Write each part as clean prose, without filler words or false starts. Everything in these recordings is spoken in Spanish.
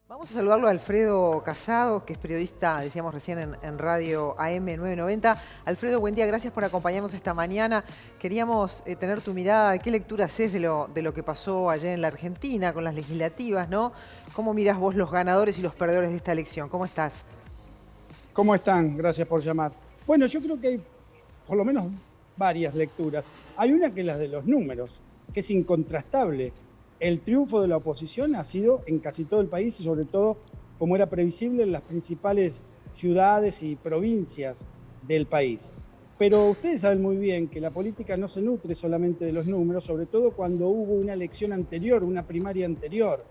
Vamos a saludarlo a Alfredo Casado, que es periodista, decíamos recién, en Radio AM 990. Alfredo, buen día, gracias por acompañarnos esta mañana. Queríamos tener tu mirada, ¿qué lectura haces de lo que pasó ayer en la Argentina con las legislativas, ¿no? ¿Cómo mirás vos los ganadores y los perdedores de esta elección? ¿Cómo estás? ¿Cómo están? Gracias por llamar. Bueno, yo creo que hay por lo menos varias lecturas. Hay una que es la de los números, que es incontrastable. El triunfo de la oposición ha sido en casi todo el país y sobre todo, como era previsible, en las principales ciudades y provincias del país. Pero ustedes saben muy bien que la política no se nutre solamente de los números, sobre todo cuando hubo una elección anterior, una primaria anterior.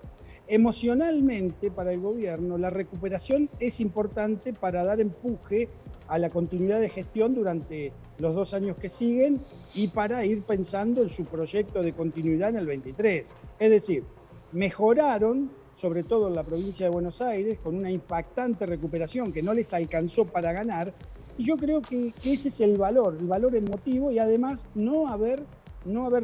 Emocionalmente, para el gobierno, la recuperación es importante para dar empuje a la continuidad de gestión durante los 2 años que siguen y para ir pensando en su proyecto de continuidad en el 23. Es decir, mejoraron, sobre todo en la provincia de Buenos Aires, con una impactante recuperación que no les alcanzó para ganar. Y yo creo que ese es el valor emotivo y además no haber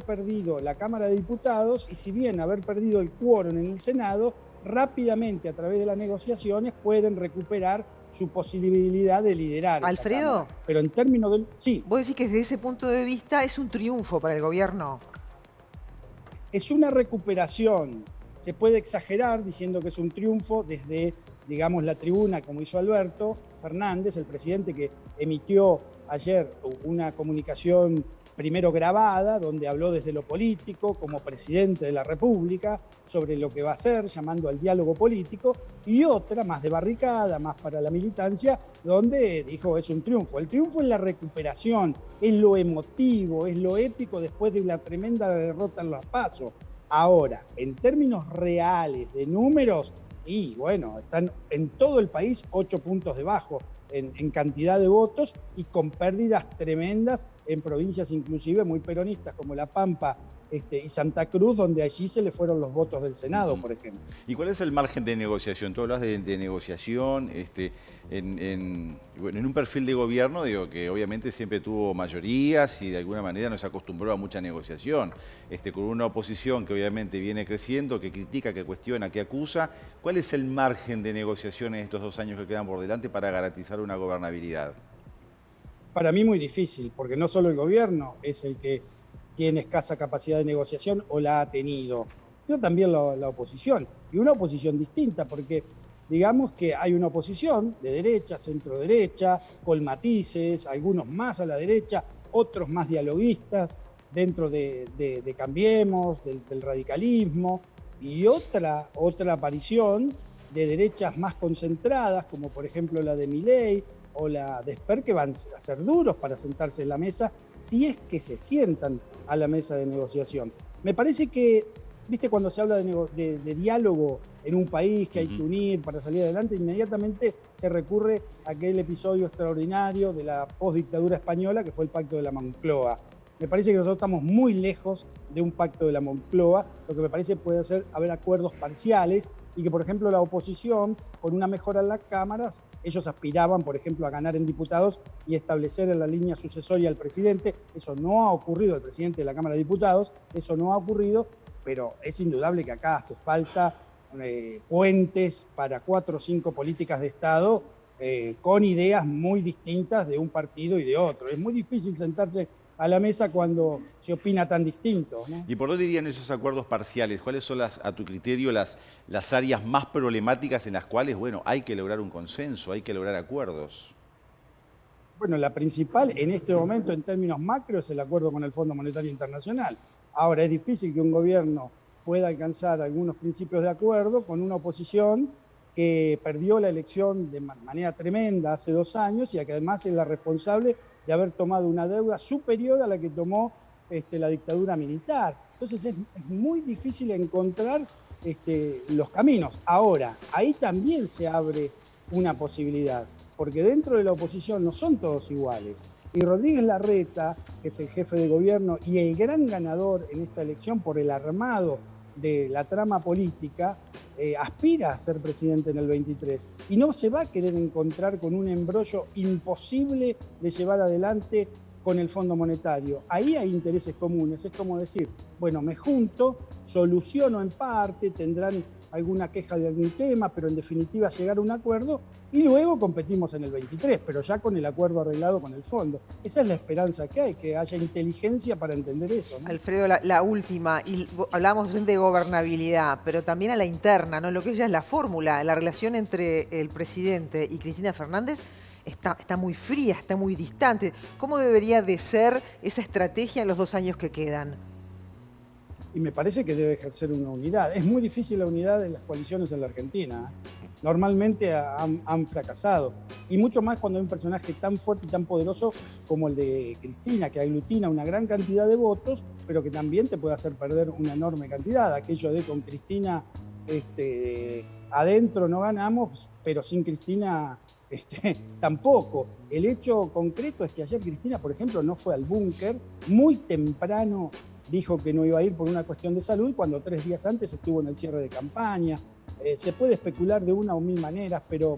perdido la Cámara de Diputados y si bien haber perdido el quórum en el Senado, rápidamente a través de las negociaciones pueden recuperar su posibilidad de liderar esa Cámara. Alfredo, Pero en términos del... Sí, vos decís que desde ese punto de vista es un triunfo para el gobierno. es una recuperación. Se puede exagerar diciendo que es un triunfo desde, digamos, la tribuna, como hizo Alberto Fernández, el presidente que emitió ayer una comunicación primero grabada, donde habló desde lo político, como presidente de la República, sobre lo que va a hacer, llamando al diálogo político, y otra, más de barricada, más para la militancia, donde dijo es un triunfo. El triunfo es la recuperación, es lo emotivo, es lo épico después de la tremenda derrota en los PASO. Ahora, en términos reales de números, y bueno, están en todo el país 8 puntos debajo en cantidad de votos y con pérdidas tremendas en provincias inclusive muy peronistas como La Pampa y Santa Cruz, donde allí se le fueron los votos del Senado, por ejemplo. ¿Y cuál es el margen de negociación? Tú hablas de negociación bueno, en un perfil de gobierno, digo, que obviamente siempre tuvo mayorías y de alguna manera nos acostumbró a mucha negociación. Con una oposición que obviamente viene creciendo, que critica, que cuestiona, que acusa. ¿Cuál es el margen de negociación en estos 2 años que quedan por delante para garantizar una gobernabilidad? Para mí muy difícil, porque no solo el gobierno es el que tiene escasa capacidad de negociación o la ha tenido, sino también la oposición. Y una oposición distinta, porque digamos que hay una oposición de derecha, centro-derecha, con matices, algunos más a la derecha, otros más dialoguistas, dentro de Cambiemos, del radicalismo, y otra aparición de derechas más concentradas, como por ejemplo la de Milei o la de Esper, que van a ser duros para sentarse en la mesa, si es que se sientan a la mesa de negociación. Me parece que, viste, cuando se habla de diálogo en un país que hay que unir para salir adelante, inmediatamente se recurre a aquel episodio extraordinario de la postdictadura española, que fue el Pacto de la Moncloa. Me parece que nosotros estamos muy lejos de un pacto de la Moncloa. Lo que me parece puede ser haber acuerdos parciales y que, por ejemplo, la oposición, con una mejora en las cámaras, ellos aspiraban, por ejemplo, a ganar en diputados y establecer en la línea sucesoria al presidente. Eso no ha ocurrido, el presidente de la Cámara de Diputados, eso no ha ocurrido, pero es indudable que acá hace falta puentes para 4 o 5 políticas de Estado con ideas muy distintas de un partido y de otro. Es muy difícil sentarse a la mesa cuando se opina tan distinto, ¿no? ¿Y por dónde irían esos acuerdos parciales? ¿Cuáles son, a tu criterio, las áreas más problemáticas en las cuales, bueno, hay que lograr un consenso, hay que lograr acuerdos? Bueno, la principal en este momento en términos macro es el acuerdo con el Fondo Monetario Internacional. Ahora, es difícil que un gobierno pueda alcanzar algunos principios de acuerdo con una oposición que perdió la elección de manera tremenda hace 2 años y que además es la responsable de haber tomado una deuda superior a la que tomó la dictadura militar. Entonces es muy difícil encontrar los caminos. Ahora, ahí también se abre una posibilidad, porque dentro de la oposición no son todos iguales. Y Rodríguez Larreta, que es el jefe de gobierno y el gran ganador en esta elección por el armado de la trama política, aspira a ser presidente en el 23 y no se va a querer encontrar con un embrollo imposible de llevar adelante con el Fondo Monetario. Ahí hay intereses comunes, es como decir, bueno, me junto, soluciono en parte, tendrán alguna queja de algún tema, pero en definitiva llegar a un acuerdo y luego competimos en el 23, pero ya con el acuerdo arreglado con el fondo. Esa es la esperanza que hay, que haya inteligencia para entender eso, ¿no? Alfredo, la última, y hablamos de gobernabilidad, pero también a la interna, ¿no? Lo que ella es la fórmula, la relación entre el presidente y Cristina Fernández está muy fría, está muy distante. ¿Cómo debería de ser esa estrategia en los 2 años que quedan? Y me parece que debe ejercer una unidad. Es muy difícil la unidad de las coaliciones en la Argentina. Normalmente han fracasado. Y mucho más cuando hay un personaje tan fuerte y tan poderoso como el de Cristina, que aglutina una gran cantidad de votos, pero que también te puede hacer perder una enorme cantidad. Aquello de con Cristina adentro no ganamos, pero sin Cristina tampoco. El hecho concreto es que ayer Cristina, por ejemplo, no fue al búnker, muy temprano dijo que no iba a ir por una cuestión de salud, cuando 3 días antes estuvo en el cierre de campaña. Se puede especular de una o mil maneras, pero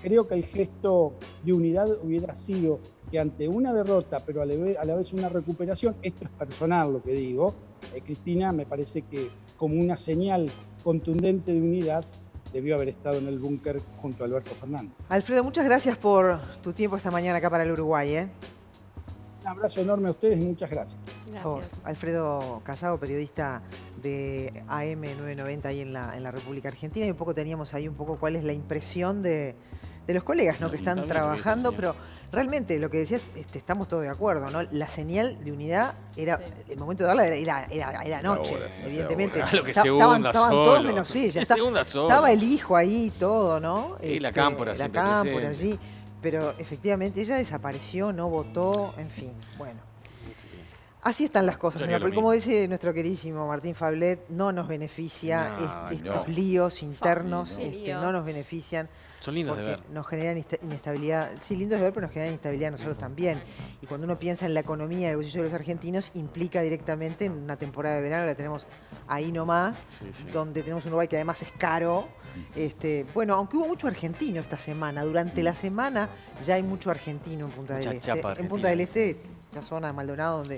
creo que el gesto de unidad hubiera sido que ante una derrota, pero a la vez una recuperación, esto es personal lo que digo, Cristina me parece que como una señal contundente de unidad debió haber estado en el búnker junto a Alberto Fernández. Alfredo, muchas gracias por tu tiempo esta mañana acá para el Uruguay, ¿eh? Un abrazo enorme a ustedes y muchas gracias. Gracias. Alfredo Casado, periodista de AM990 ahí en la República Argentina, y un poco teníamos ahí cuál es la impresión de los colegas, ¿no? Que están trabajando, pero realmente lo que decías, estamos todos de acuerdo, ¿no? La señal de unidad era, el momento de darla era anoche, Ahora, sí, evidentemente. Lo que Estaban segunda todos solo. menos ella. Segunda solo. Estaba el hijo ahí y todo, ¿no? Y la Cámpora La siempre Cámpora presente. allí. Pero efectivamente ella desapareció, no votó, en fin, bueno. Así están las cosas, Yo haría porque lo como mismo. dice nuestro queridísimo Martín Fablet, no nos beneficia No, estos no. líos internos, no. no nos benefician. Son lindos de Porque ver. nos generan inestabilidad, sí, lindos de ver, pero nos generan inestabilidad a nosotros también. Y cuando uno piensa en la economía del bolsillo de los argentinos, implica directamente en una temporada de verano, la tenemos ahí nomás, donde tenemos un Uruguay que además es caro. Bueno, aunque hubo mucho argentino esta semana, durante la semana ya hay mucho argentino en Punta Mucha del Este. chapa En argentina. Punta del Este es esa zona de Maldonado Sí.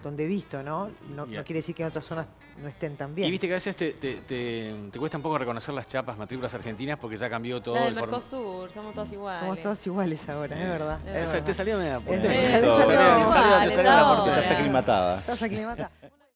donde he visto, ¿no? No quiere decir que en otras zonas no estén tan bien. Y viste que a veces te cuesta un poco reconocer las chapas, matrículas argentinas, porque ya cambió todo La del el formato. Mercosur, somos todos iguales. Somos todos iguales ahora, es verdad. Es Te salió media Es punta. verdad. Te salió Iguales la ahora. puerta. Estás aclimatada. Estás aclimatada.